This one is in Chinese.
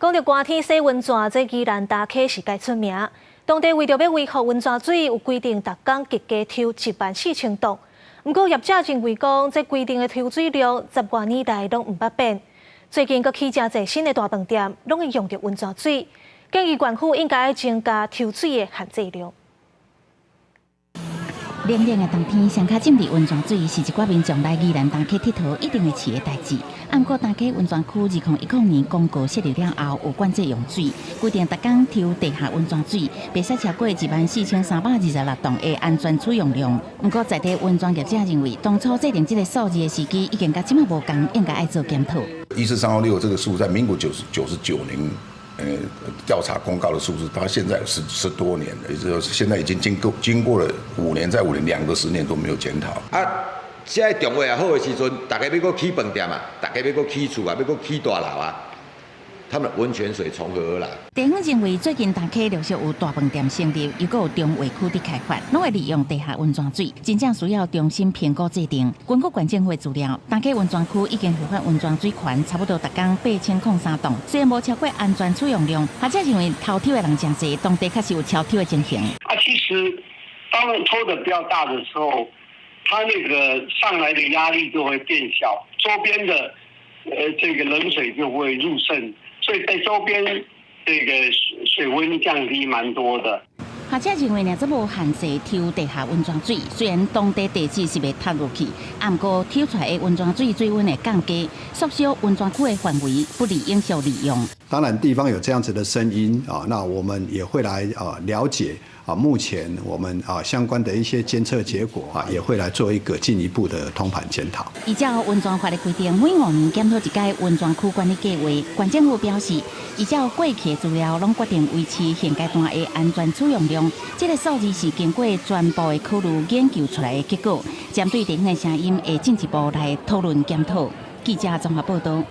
讲到寒天洗温泉，这宜兰大溪是介出名。当地为着要维护温泉水，有规定逐工计加抽14000吨。不过业者认为讲，这规定的抽水量10多年来拢唔捌变。最近佫起真侪新的大饭店，拢会用到温泉水，建议县府应该要增加抽水的限制量。 冷冷的冬天，上卡浸伫温泉水是一寡民众来宜兰大溪佚佗一定会饲的代志。不过大溪温泉区2010年公告设立了后，有管制用水，规定逐工抽地下温泉水，袂使超过14326吨的安全储用量。不过在地温泉业者认为，当初制定这个数字的时机已经甲即马无共，应该要做检讨。14326这个数在民国99年。 调查公告的数字，它现在有10多年了，也就是说现在已经经过了5年，再5年2个10年都没有检讨。啊，现在中卫也好的时阵，大家要搁起饭店啊，大家要搁起厝啊，要搁起大楼啊，他们温泉水从何而来？地方认为，最近大溪陆续有大饭店成立，又搁有中卫区的开发，拢会利用地下温泉水，真正需要重新评估制定。根据县政府资料，大溪温泉区已经合法温泉水权差不多逐工8003吨，虽然无超过安全储用量，学者认为偷抽的人真多，当地确实有超抽的情形。其实当抽的比较大的时候，它那个上来的压力就会变小，周边的这个冷水就会入渗。 所以在周边这个水温降低蛮多的。学者认为呢，这无限制抽地下温泉水，虽然当地地质是袂塌入去，不过抽出来的温泉水水温会降低，缩小温泉区的范围，不利影响利用。当然，地方有这样子的声音啊，那我们也会来了解。 目前我们相关的一些监测结果也会来做一个进一步的通盘检讨。依照温泉法的规定，每5年检讨一届温泉区管理计划。县政府表示，依照过去的资料，拢决定维持现阶段的安全储用量。这个数字是经过全部的考虑研究出来的结果。针对地方的声音，会进一步来讨论检讨。记者综合报道。